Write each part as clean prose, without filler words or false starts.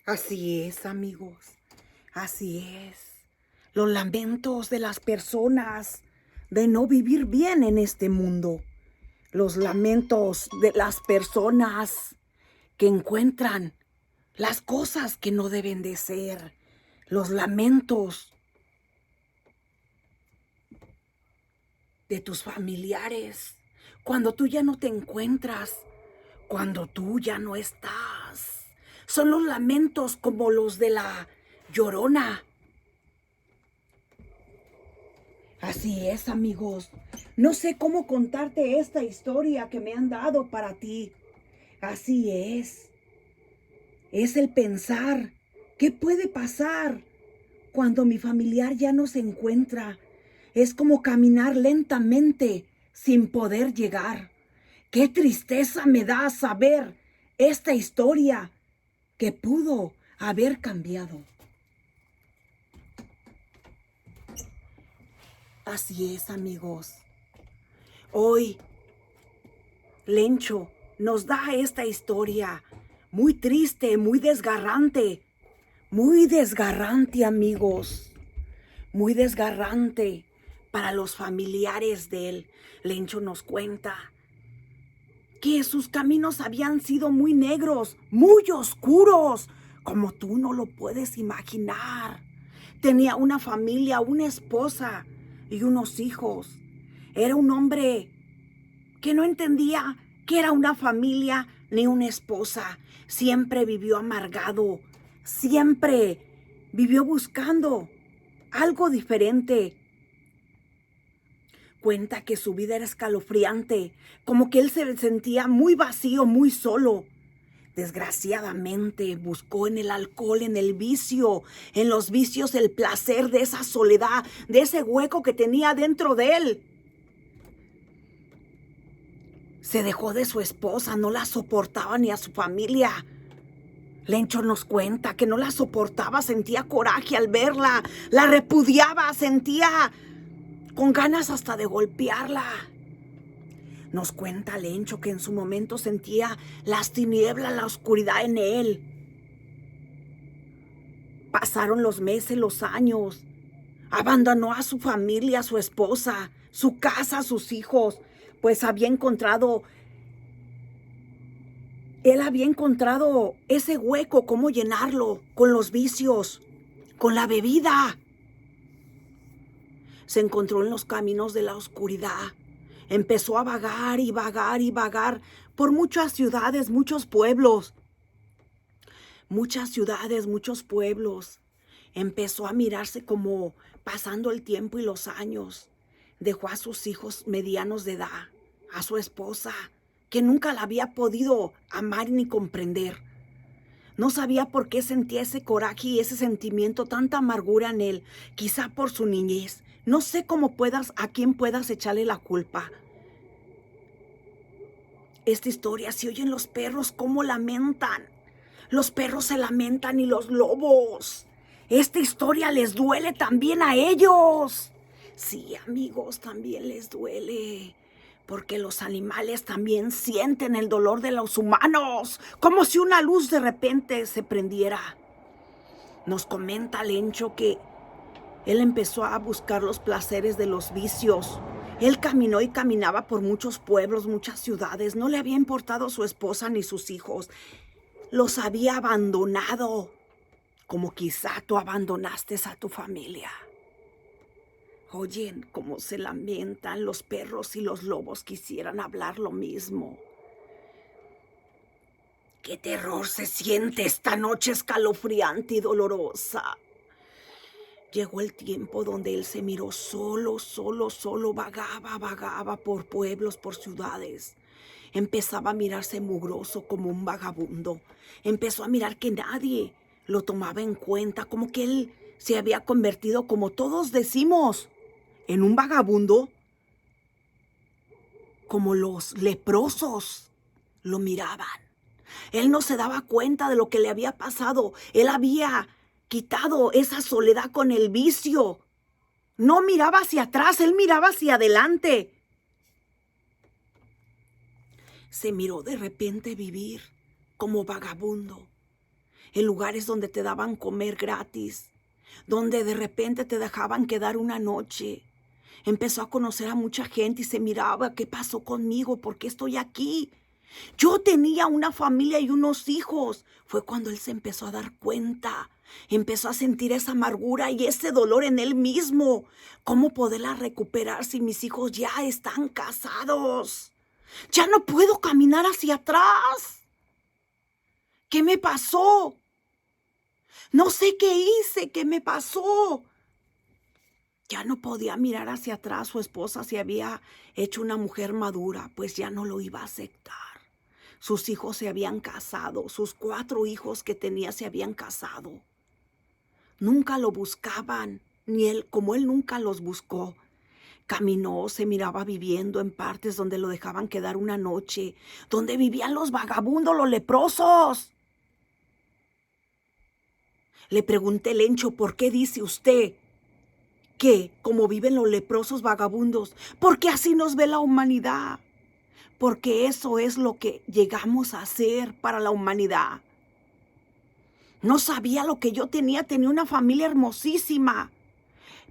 Así es, amigos. Así es. Los lamentos de las personas de no vivir bien en este mundo. Los lamentos de las personas que encuentran las cosas que no deben de ser. Los lamentos de tus familiares. Cuando tú ya no te encuentras. Cuando tú ya no estás. Son los lamentos como los de la Llorona. Así es, amigos. No sé cómo contarte esta historia que me han dado para ti. Así es. Es el pensar qué puede pasar cuando mi familiar ya no se encuentra. Es como caminar lentamente sin poder llegar. Qué tristeza me da saber esta historia que pudo haber cambiado. Así es, amigos. Hoy Lencho nos da esta historia muy triste, muy desgarrante, amigos, muy desgarrante para los familiares de él. Lencho nos cuenta que sus caminos habían sido muy negros, muy oscuros, como tú no lo puedes imaginar. Tenía una familia, una esposa y unos hijos. Era un hombre que no entendía que era una familia ni una esposa. Siempre vivió amargado, siempre vivió buscando algo diferente. Cuenta que su vida era escalofriante, como que él se sentía muy vacío, muy solo. Desgraciadamente buscó en el alcohol, en el vicio, en los vicios el placer de esa soledad, de ese hueco que tenía dentro de él. Se dejó de su esposa, no la soportaba ni a su familia. Lencho nos cuenta que no la soportaba, sentía coraje al verla, la repudiaba, sentía con ganas hasta de golpearla. Nos cuenta Lencho que en su momento sentía las tinieblas, la oscuridad en él. Pasaron los meses, los años. Abandonó a su familia, a su esposa, su casa, a sus hijos, pues él había encontrado ese hueco, cómo llenarlo con los vicios, con la bebida. Se encontró en los caminos de la oscuridad. Empezó a vagar y vagar y vagar por muchas ciudades, muchos pueblos. Muchas ciudades, muchos pueblos. Empezó a mirarse como pasando el tiempo y los años. Dejó a sus hijos medianos de edad, a su esposa, que nunca la había podido amar ni comprender. No sabía por qué sentía ese coraje y ese sentimiento, tanta amargura en él, quizá por su niñez. No sé a quién puedas echarle la culpa. Esta historia, si oyen los perros cómo lamentan. Los perros se lamentan y los lobos. Esta historia les duele también a ellos. Sí, amigos, también les duele. Porque los animales también sienten el dolor de los humanos. Como si una luz de repente se prendiera. Nos comenta Lencho que él empezó a buscar los placeres de los vicios. Él caminó y caminaba por muchos pueblos, muchas ciudades. No le había importado su esposa ni sus hijos. Los había abandonado, como quizá tú abandonaste a tu familia. Oyen cómo se lamentan los perros y los lobos quisieran hablar lo mismo. ¡Qué terror se siente esta noche escalofriante y dolorosa! Llegó el tiempo donde él se miró solo, vagaba por pueblos, por ciudades. Empezaba a mirarse mugroso como un vagabundo. Empezó a mirar que nadie lo tomaba en cuenta, como que él se había convertido, como todos decimos, en un vagabundo, como los leprosos lo miraban. Él no se daba cuenta de lo que le había pasado. Él había quitado esa soledad con el vicio. No miraba hacia atrás, él miraba hacia adelante. Se miró de repente vivir como vagabundo. en lugares donde te daban comer gratis, donde de repente te dejaban quedar una noche. Empezó a conocer a mucha gente y se miraba, ¿qué pasó conmigo? ¿Por qué estoy aquí? Yo tenía una familia y unos hijos. Fue cuando él se empezó a dar cuenta. Empezó a sentir esa amargura y ese dolor en él mismo. ¿Cómo poderla recuperar si mis hijos ya están casados? Ya no puedo caminar hacia atrás. ¿Qué me pasó? No sé qué hice, ¿qué me pasó? Ya no podía mirar hacia atrás. Su esposa se había hecho una mujer madura, pues ya no lo iba a aceptar. Sus hijos se habían casado, sus 4 hijos que tenía se habían casado. Nunca lo buscaban, ni él, como él nunca los buscó. Caminó, se miraba viviendo en partes donde lo dejaban quedar una noche, donde vivían los vagabundos, los leprosos. Le pregunté, Lencho, ¿por qué dice usted que como viven los leprosos vagabundos? Porque así nos ve la humanidad. Porque eso es lo que llegamos a hacer para la humanidad. No sabía lo que yo tenía una familia hermosísima.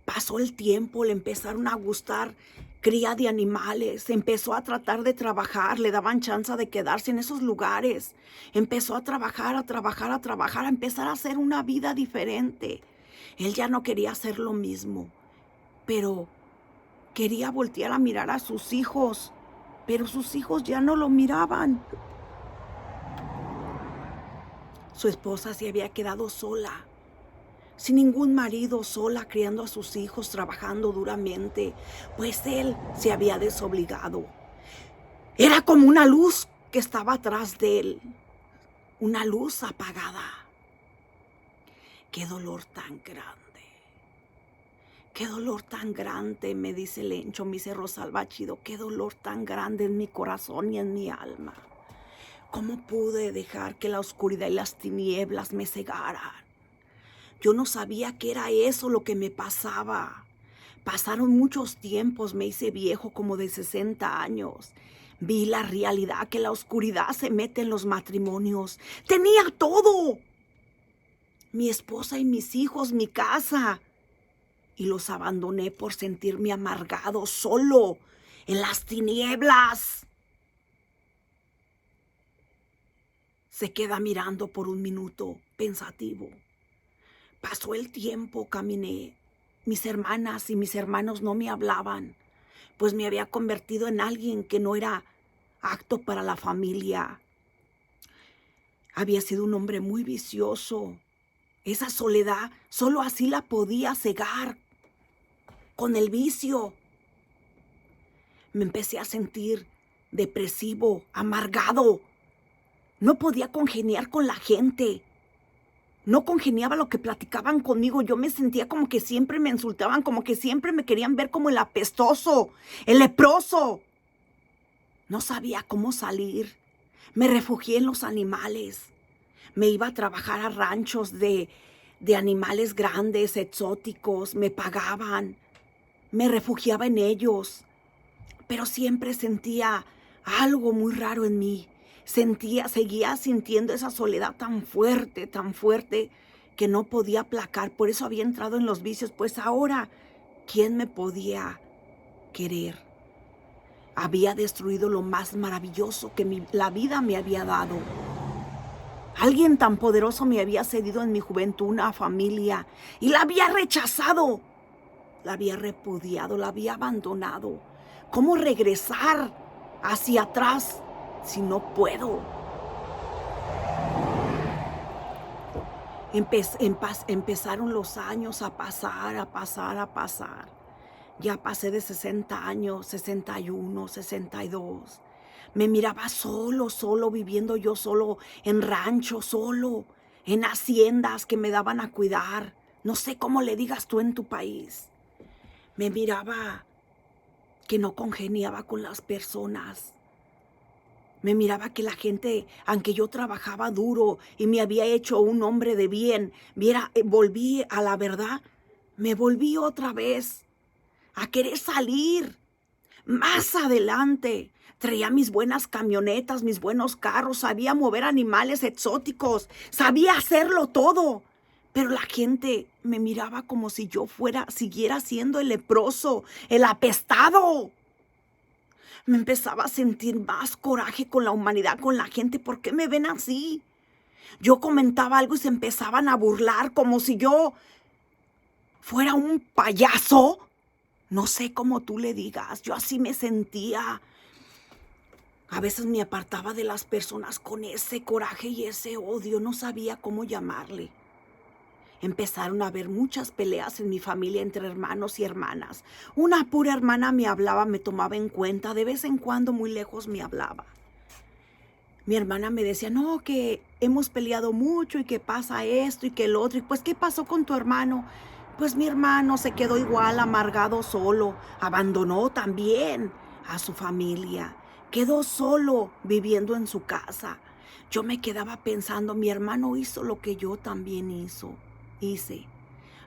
Pasó el tiempo, le empezaron a gustar cría de animales, empezó a tratar de trabajar, le daban chance de quedarse en esos lugares. Empezó a trabajar, a empezar a hacer una vida diferente. Él ya no quería hacer lo mismo, pero quería voltear a mirar a sus hijos. Pero sus hijos ya no lo miraban. Su esposa se había quedado sola, sin ningún marido, sola, criando a sus hijos, trabajando duramente, pues él se había desobligado. Era como una luz que estaba atrás de él, una luz apagada. ¡Qué dolor tan grande! ¡Qué dolor tan grande! Me dice Lencho, me dice Rosalba Chido, ¡qué dolor tan grande en mi corazón y en mi alma! ¿Cómo pude dejar que la oscuridad y las tinieblas me cegaran? Yo no sabía que era eso lo que me pasaba. Pasaron muchos tiempos, me hice viejo como de 60 años. Vi la realidad que la oscuridad se mete en los matrimonios. Tenía todo. Mi esposa y mis hijos, mi casa. Y los abandoné por sentirme amargado, solo, en las tinieblas. Se queda mirando por un minuto, pensativo. Pasó el tiempo, caminé. Mis hermanas y mis hermanos no me hablaban, pues me había convertido en alguien que no era apto para la familia. Había sido un hombre muy vicioso. Esa soledad solo así la podía cegar, con el vicio. Me empecé a sentir depresivo, amargado. No podía congeniar con la gente. No congeniaba lo que platicaban conmigo. Yo me sentía como que siempre me insultaban, como que siempre me querían ver como el apestoso, el leproso. No sabía cómo salir. Me refugié en los animales. Me iba a trabajar a ranchos de animales grandes, exóticos. Me pagaban. Me refugiaba en ellos. Pero siempre sentía algo muy raro en mí. Seguía sintiendo esa soledad tan fuerte, que no podía aplacar. Por eso había entrado en los vicios. Pues ahora, ¿quién me podía querer? Había destruido lo más maravilloso que la vida me había dado. Alguien tan poderoso me había cedido en mi juventud una familia y la había rechazado. La había repudiado, la había abandonado. ¿Cómo regresar hacia atrás si no puedo? Empezaron los años a pasar. Ya pasé de 60 años, 61, 62. Me miraba solo, viviendo yo solo en ranchos, solo, en haciendas que me daban a cuidar. No sé cómo le digas tú en tu país. Me miraba que no congeniaba con las personas. Me miraba que la gente, aunque yo trabajaba duro y me había hecho un hombre de bien, volví a la verdad, me volví otra vez a querer salir. Más adelante, traía mis buenas camionetas, mis buenos carros, sabía mover animales exóticos, sabía hacerlo todo. Pero la gente me miraba como si yo siguiera siendo el leproso, el apestado. Me empezaba a sentir más coraje con la humanidad, con la gente. ¿Por qué me ven así? Yo comentaba algo y se empezaban a burlar como si yo fuera un payaso. No sé cómo tú le digas, yo así me sentía. A veces me apartaba de las personas con ese coraje y ese odio, no sabía cómo llamarle. Empezaron a haber muchas peleas en mi familia entre hermanos y hermanas. Una pura hermana me hablaba, me tomaba en cuenta, de vez en cuando muy lejos me hablaba. Mi hermana me decía, no, que hemos peleado mucho y que pasa esto y que el otro. Y pues, ¿qué pasó con tu hermano? Pues mi hermano se quedó igual, amargado, solo. Abandonó también a su familia. Quedó solo viviendo en su casa. Yo me quedaba pensando, mi hermano hizo lo que yo también hice.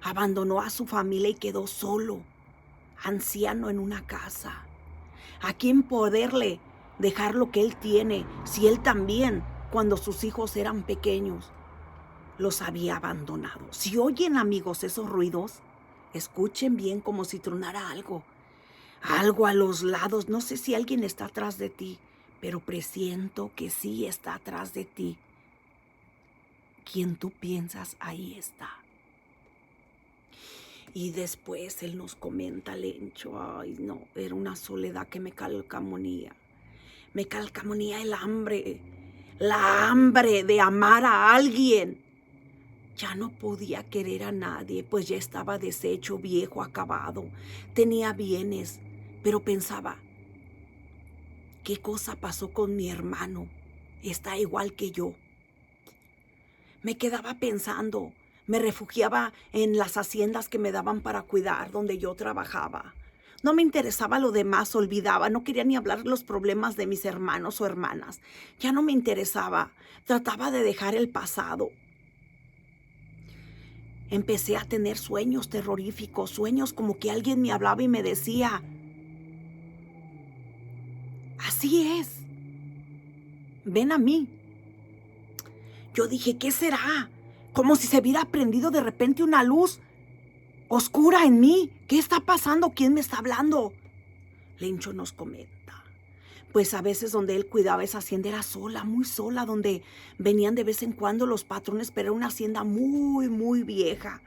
Abandonó a su familia y quedó solo, anciano en una casa. ¿A quién poderle dejar lo que él tiene si él también, cuando sus hijos eran pequeños, los había abandonado? Si oyen, amigos, esos ruidos, escuchen bien, como si tronara algo a los lados. No sé si alguien está atrás de ti, pero presiento que sí está atrás de ti. Quien tú piensas, ahí está. Y después él nos comenta, Lencho, ay no, era una soledad que me calcamonía. Me calcamonía la hambre de amar a alguien. Ya no podía querer a nadie, pues ya estaba deshecho, viejo, acabado. Tenía bienes, pero pensaba, ¿qué cosa pasó con mi hermano? Está igual que yo. Me quedaba pensando, me refugiaba en las haciendas que me daban para cuidar, donde yo trabajaba. No me interesaba lo demás, olvidaba, no quería ni hablar de los problemas de mis hermanos o hermanas. Ya no me interesaba, trataba de dejar el pasado. Empecé a tener sueños terroríficos, sueños como que alguien me hablaba y me decía, así es, ven a mí. Yo dije, ¿qué será? Como si se hubiera prendido de repente una luz oscura en mí. ¿Qué está pasando? ¿Quién me está hablando? Lencho nos comenta. Pues a veces donde él cuidaba esa hacienda era sola, muy sola, donde venían de vez en cuando los patrones, pero era una hacienda muy, muy vieja.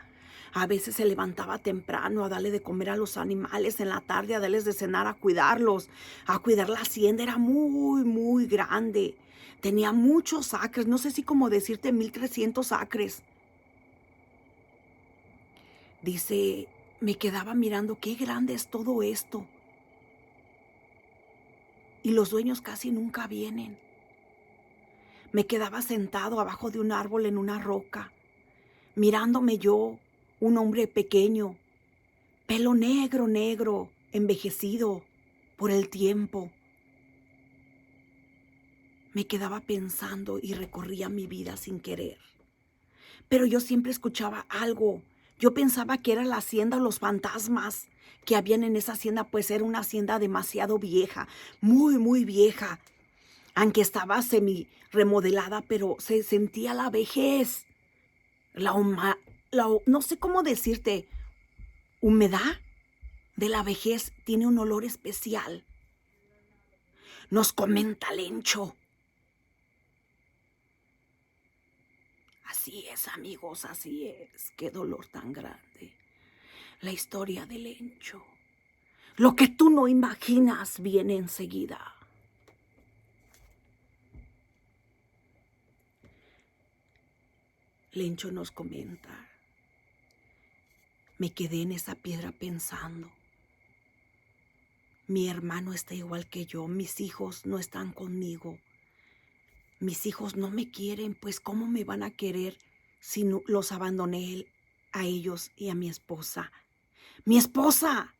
A veces se levantaba temprano a darle de comer a los animales, en la tarde a darles de cenar, a cuidarlos, a cuidar la hacienda. Era muy, muy grande. Tenía muchos acres, no sé si como decirte 1,300 acres. Dice, me quedaba mirando, qué grande es todo esto. Y los dueños casi nunca vienen. Me quedaba sentado abajo de un árbol en una roca, mirándome yo, un hombre pequeño, pelo negro, negro, envejecido por el tiempo. Me quedaba pensando y recorría mi vida sin querer. Pero yo siempre escuchaba algo. Yo pensaba que era la hacienda o los fantasmas que habían en esa hacienda, pues era una hacienda demasiado vieja, muy, muy vieja. Aunque estaba semi remodelada, pero se sentía la vejez, no sé cómo decirte, humedad de la vejez tiene un olor especial. Nos comenta Lencho. Así es, amigos, así es. Qué dolor tan grande. La historia de Lencho. Lo que tú no imaginas viene enseguida. Lencho nos comenta. Me quedé en esa piedra pensando. Mi hermano está igual que yo. Mis hijos no están conmigo. Mis hijos no me quieren, pues ¿cómo me van a querer si no, los abandoné a ellos y a mi esposa? Mi esposa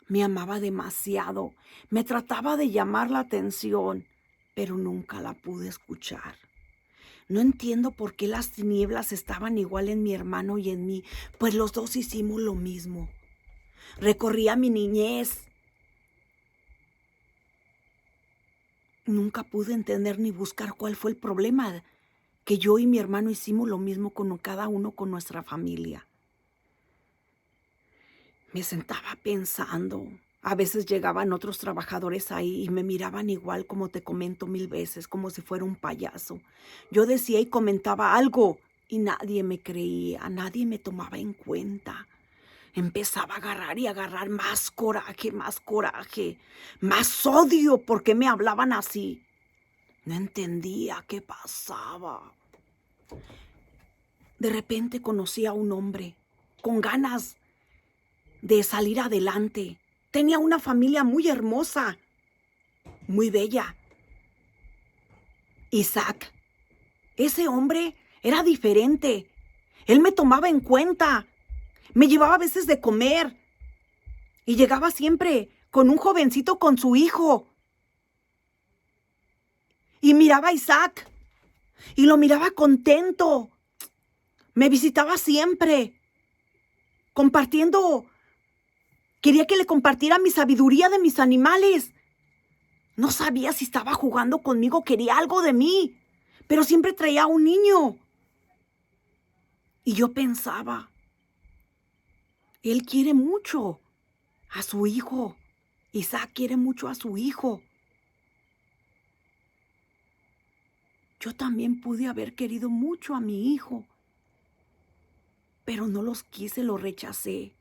me amaba demasiado, me trataba de llamar la atención, pero nunca la pude escuchar. No entiendo por qué las tinieblas estaban igual en mi hermano y en mí, pues los dos hicimos lo mismo. Recorría mi niñez Nunca pude entender ni buscar cuál fue el problema, que yo y mi hermano hicimos lo mismo con cada uno con nuestra familia. Me sentaba pensando. A veces llegaban otros trabajadores ahí y me miraban igual, como te comento 1000 veces, como si fuera un payaso. Yo decía y comentaba algo y nadie me creía, nadie me tomaba en cuenta. Empezaba a agarrar y agarrar más coraje, más odio. ¿Por qué me hablaban así? No entendía qué pasaba. De repente conocí a un hombre con ganas de salir adelante. Tenía una familia muy hermosa, muy bella. Isaac, ese hombre era diferente. Él me tomaba en cuenta. Me llevaba a veces de comer. Y llegaba siempre con un jovencito con su hijo. Y miraba a Isaac. Y lo miraba contento. Me visitaba siempre. Compartiendo. Quería que le compartiera mi sabiduría de mis animales. No sabía si estaba jugando conmigo, quería algo de mí. Pero siempre traía a un niño. Y yo pensaba, él quiere mucho a su hijo. Isaac quiere mucho a su hijo. Yo también pude haber querido mucho a mi hijo. Pero no los quise, lo rechacé.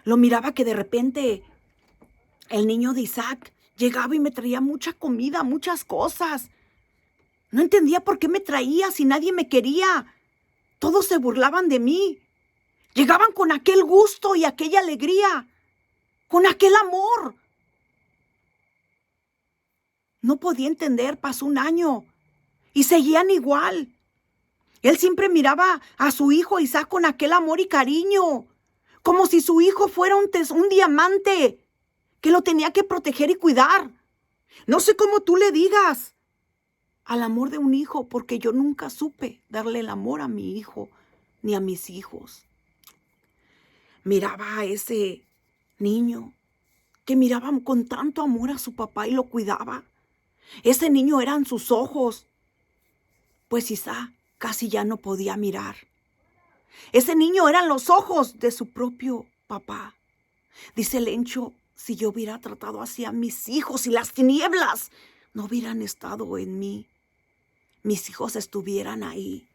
Lo miraba que de repente el niño de Isaac llegaba y me traía mucha comida, muchas cosas. No entendía por qué me traía si nadie me quería. Todos se burlaban de mí. Llegaban con aquel gusto y aquella alegría, con aquel amor. No podía entender, pasó un año y seguían igual. Él siempre miraba a su hijo Isaac con aquel amor y cariño, como si su hijo fuera un diamante que lo tenía que proteger y cuidar. No sé cómo tú le digas al amor de un hijo, porque yo nunca supe darle el amor a mi hijo ni a mis hijos. Miraba a ese niño que miraba con tanto amor a su papá y lo cuidaba. Ese niño eran sus ojos, pues Isaac casi ya no podía mirar. Ese niño eran los ojos de su propio papá. Dice Lencho, si yo hubiera tratado así a mis hijos y las tinieblas no hubieran estado en mí, mis hijos estuvieran ahí.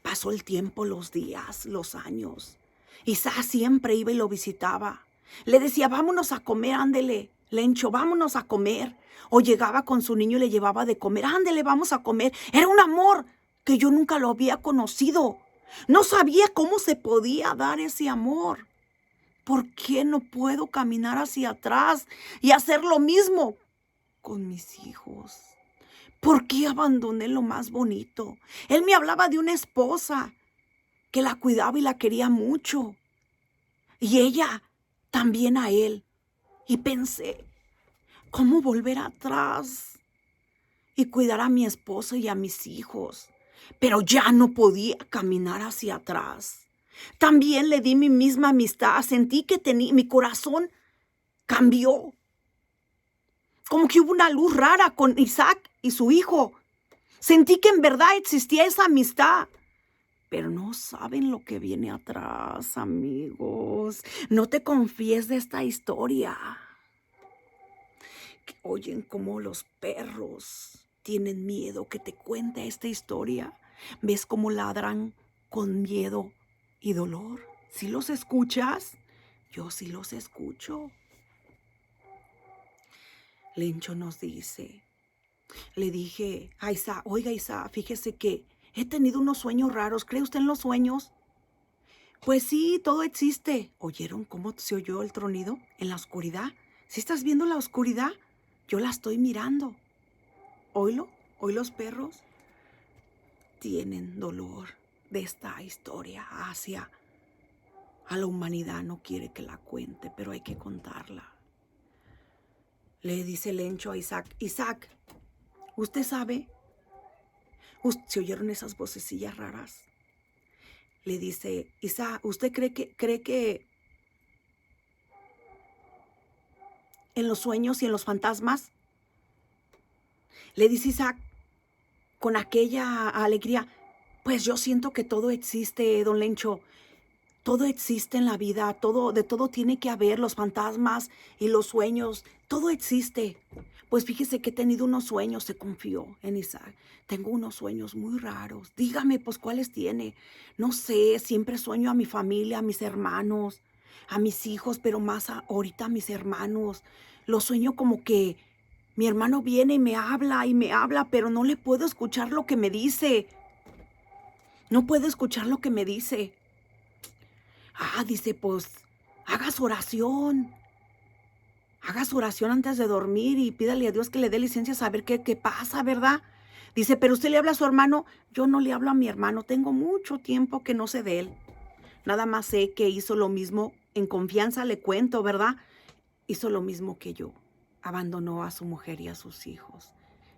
Pasó el tiempo, los días, los años. Isaac siempre iba y lo visitaba. Le decía, vámonos a comer, ándele, Lencho, vámonos a comer. O llegaba con su niño y le llevaba de comer, ándele, vamos a comer. Era un amor que yo nunca lo había conocido. No sabía cómo se podía dar ese amor. ¿Por qué no puedo caminar hacia atrás y hacer lo mismo con mis hijos? ¿Por qué abandoné lo más bonito? Él me hablaba de una esposa que la cuidaba y la quería mucho. Y ella también a él. Y pensé, ¿cómo volver atrás y cuidar a mi esposo y a mis hijos? Pero ya no podía caminar hacia atrás. También le di mi misma amistad. Sentí que mi corazón cambió. Como que hubo una luz rara con Isaac y su hijo. Sentí que en verdad existía esa amistad. Pero no saben lo que viene atrás, amigos. No te confíes de esta historia. Que oyen cómo los perros tienen miedo que te cuente esta historia. ¿Ves cómo ladran con miedo y dolor? ¿Sí los escuchas? Yo sí los escucho. Lencho nos dice, le dije a Isaac, oiga Isaac, fíjese que he tenido unos sueños raros. ¿Cree usted en los sueños? Pues sí, todo existe. ¿Oyeron cómo se oyó el tronido en la oscuridad? ¿Sí estás viendo la oscuridad? Yo la estoy mirando. ¿Oílo? ¿Oí los perros? Tienen dolor de esta historia hacia a la humanidad. No quiere que la cuente, pero hay que contarla. Le dice Lencho a Isaac, Isaac, ¿usted sabe? ¿Se oyeron esas vocecillas raras? Le dice, Isaac, ¿usted cree que en los sueños y en los fantasmas? Le dice Isaac con aquella alegría, pues yo siento que todo existe, don Lencho. Todo existe en la vida, de todo tiene que haber, los fantasmas y los sueños, todo existe. Pues fíjese que he tenido unos sueños, se confió en Isaac. Tengo unos sueños muy raros. Dígame, pues, ¿cuáles tiene? No sé, siempre sueño a mi familia, a mis hermanos, a mis hijos, pero más ahorita a mis hermanos. Los sueño como que mi hermano viene y me habla, pero no le puedo escuchar lo que me dice. No puedo escuchar lo que me dice. Dice, pues, haga su oración. Haga su oración antes de dormir y pídale a Dios que le dé licencia a saber qué pasa, ¿verdad? Dice, pero usted le habla a su hermano. Yo no le hablo a mi hermano. Tengo mucho tiempo que no sé de él. Nada más sé que hizo lo mismo. En confianza le cuento, ¿verdad? Hizo lo mismo que yo. Abandonó a su mujer y a sus hijos.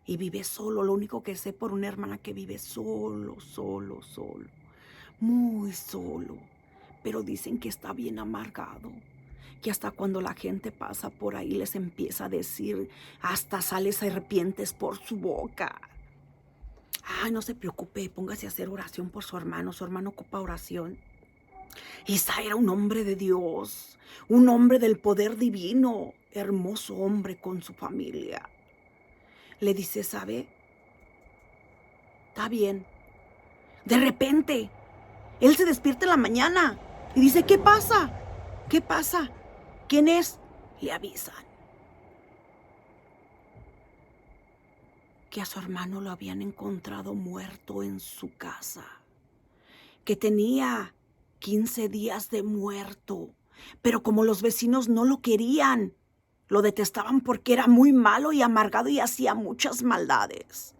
Y vive solo. Lo único que sé por una hermana que vive solo. Muy solo. Pero dicen que está bien amargado, que hasta cuando la gente pasa por ahí les empieza a decir, hasta sale serpientes por su boca. No se preocupe, póngase a hacer oración por su hermano ocupa oración. Isa era un hombre de Dios, un hombre del poder divino, hermoso hombre con su familia. Le dice, ¿sabe? Está bien. De repente, él se despierta en la mañana y dice, ¿qué pasa? ¿Qué pasa? ¿Quién es? Le avisan que a su hermano lo habían encontrado muerto en su casa, que tenía 15 días de muerto, pero como los vecinos no lo querían, lo detestaban porque era muy malo y amargado y hacía muchas maldades.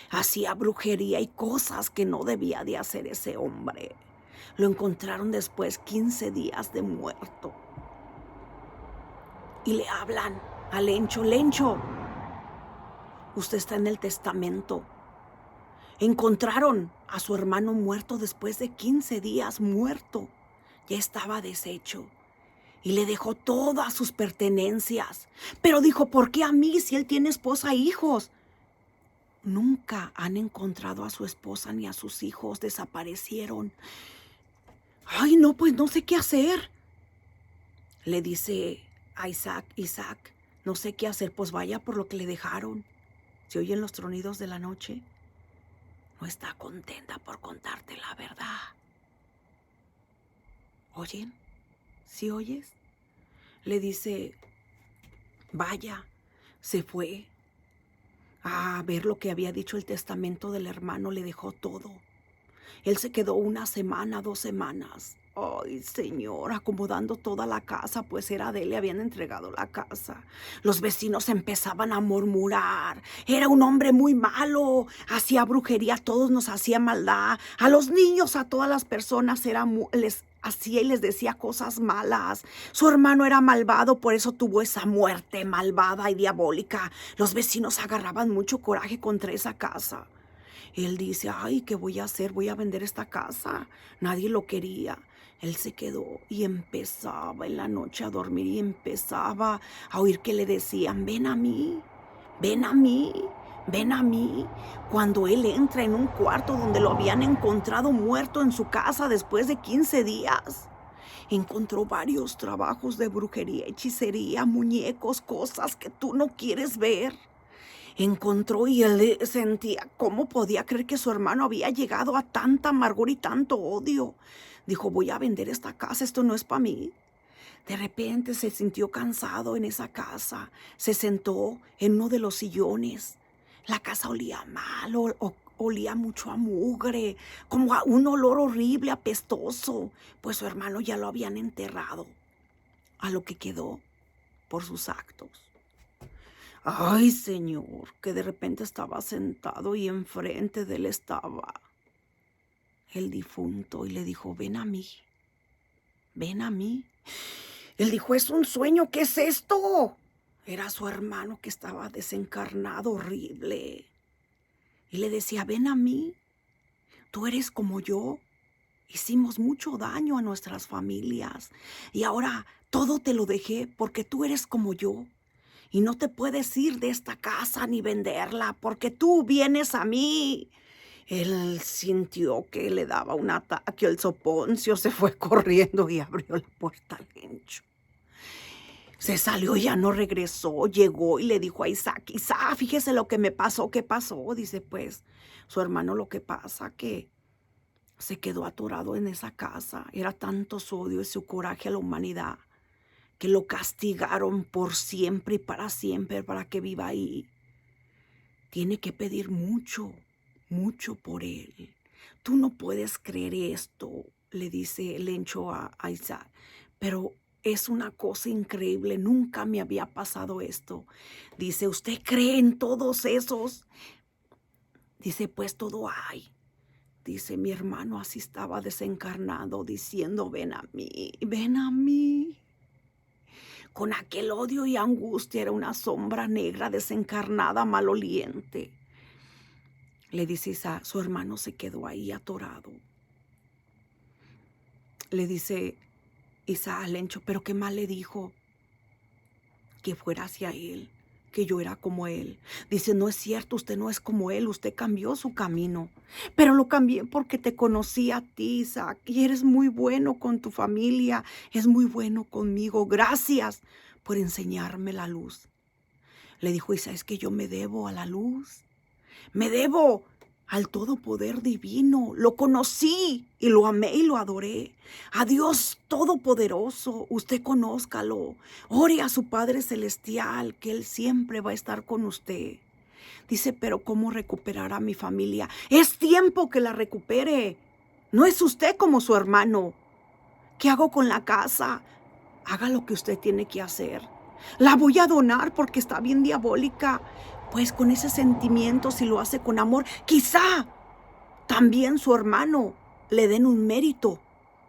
Hacía brujería y cosas que no debía de hacer ese hombre. Lo encontraron después 15 días de muerto. Y le hablan a Lencho, Lencho, usted está en el testamento. Encontraron a su hermano muerto después de 15 días muerto. Ya estaba deshecho. Y le dejó todas sus pertenencias. Pero dijo, ¿por qué a mí si él tiene esposa e hijos? Nunca han encontrado a su esposa ni a sus hijos. Desaparecieron. Ay, no, pues no sé qué hacer. Le dice a Isaac, no sé qué hacer, pues vaya por lo que le dejaron. Se oyen los tronidos de la noche. No está contenta por contarte la verdad. ¿Oyen? ¿Sí oyes? Le dice, vaya, se fue a ver lo que había dicho el testamento del hermano, le dejó todo. Él se quedó 1 semana, 2 semanas. Ay, señor, acomodando toda la casa, pues era de él, le habían entregado la casa. Los vecinos empezaban a murmurar. Era un hombre muy malo, hacía brujería, a todos nos hacía maldad. A los niños, a todas las personas, les hacía y les decía cosas malas. Su hermano era malvado, por eso tuvo esa muerte malvada y diabólica. Los vecinos agarraban mucho coraje contra esa casa. Él dice, ay, ¿qué voy a hacer? Voy a vender esta casa. Nadie lo quería. Él se quedó y empezaba en la noche a dormir y empezaba a oír que le decían, ven a mí, ven a mí, ven a mí. Cuando él entra en un cuarto donde lo habían encontrado muerto en su casa después de 15 días, encontró varios trabajos de brujería, hechicería, muñecos, cosas que tú no quieres ver. Encontró y él sentía cómo podía creer que su hermano había llegado a tanta amargura y tanto odio. Dijo, voy a vender esta casa, esto no es para mí. De repente se sintió cansado en esa casa. Se sentó en uno de los sillones. La casa olía mal, olía mucho a mugre, como a un olor horrible, apestoso, pues su hermano ya lo habían enterrado, a lo que quedó por sus actos. Ay, señor, que de repente estaba sentado y enfrente de él estaba el difunto y le dijo, ven a mí, ven a mí. Él dijo, es un sueño, ¿qué es esto? Era su hermano que estaba desencarnado, horrible. Y le decía, ven a mí, tú eres como yo. Hicimos mucho daño a nuestras familias y ahora todo te lo dejé porque tú eres como yo. y no te puedes ir de esta casa ni venderla porque tú vienes a mí. Él sintió que le daba un ataque. El soponcio se fue corriendo y abrió la puerta al Lencho. Se salió y ya no regresó. Llegó y le dijo a Isaac, Isaac, fíjese lo que me pasó. ¿Qué pasó? Dice, pues, su hermano, lo que pasa que se quedó atorado en esa casa. Era tanto su odio y su coraje a la humanidad que lo castigaron por siempre y para siempre para que viva ahí. Tiene que pedir mucho, mucho por él. Tú no puedes creer esto, le dice Lencho a Isaac, pero es una cosa increíble, nunca me había pasado esto. Dice, ¿usted cree en todos esos? Dice, pues todo hay. Dice, mi hermano así estaba desencarnado diciendo, ven a mí, ven a mí. Con aquel odio y angustia era una sombra negra desencarnada, maloliente. Le dice Isaac, su hermano se quedó ahí atorado. Le dice Isaac a Lencho, pero qué mal le dijo que fuera hacia él, que yo era como él. Dice, no es cierto, usted no es como él, usted cambió su camino. Pero lo cambié porque te conocí a ti, Isaac, y eres muy bueno con tu familia, es muy bueno conmigo. Gracias por enseñarme la luz. Le dijo Isaac, es que yo me debo a la luz. Me debo al Todopoder Divino. Lo conocí y lo amé y lo adoré. A Dios Todopoderoso, usted conózcalo. Ore a su Padre Celestial, que Él siempre va a estar con usted. Dice, pero ¿cómo recuperar a mi familia? Es tiempo que la recupere. No es usted como su hermano. ¿Qué hago con la casa? Haga lo que usted tiene que hacer. La voy a donar porque está bien diabólica. Pues con ese sentimiento, si lo hace con amor, quizá también su hermano le den un mérito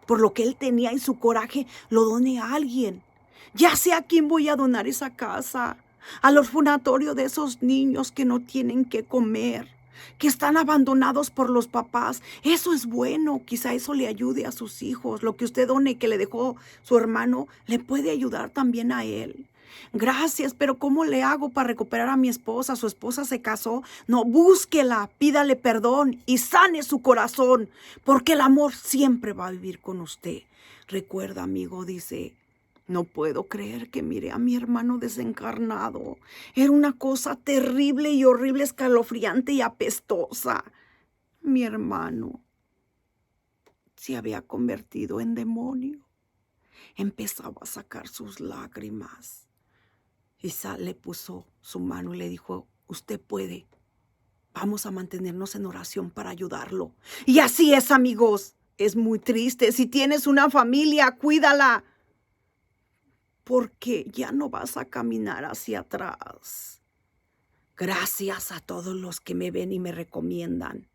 por lo que él tenía y su coraje lo done a alguien. Ya sé a quién voy a donar esa casa. Al orfanatorio de esos niños que no tienen qué comer, que están abandonados por los papás. Eso es bueno, quizá eso le ayude a sus hijos. Lo que usted done que le dejó su hermano le puede ayudar también a él. Gracias, pero ¿cómo le hago para recuperar a mi esposa? Su esposa se casó. No, búsquela, pídale perdón y sane su corazón, porque el amor siempre va a vivir con usted. Recuerda, amigo, dice, no puedo creer que miré a mi hermano desencarnado. Era una cosa terrible y horrible, escalofriante y apestosa. Mi hermano se había convertido en demonio. Empezaba a sacar sus lágrimas. Isaac le puso su mano y le dijo, usted puede. Vamos a mantenernos en oración para ayudarlo. Y así es, amigos. Es muy triste. Si tienes una familia, cuídala, porque ya no vas a caminar hacia atrás. Gracias a todos los que me ven y me recomiendan.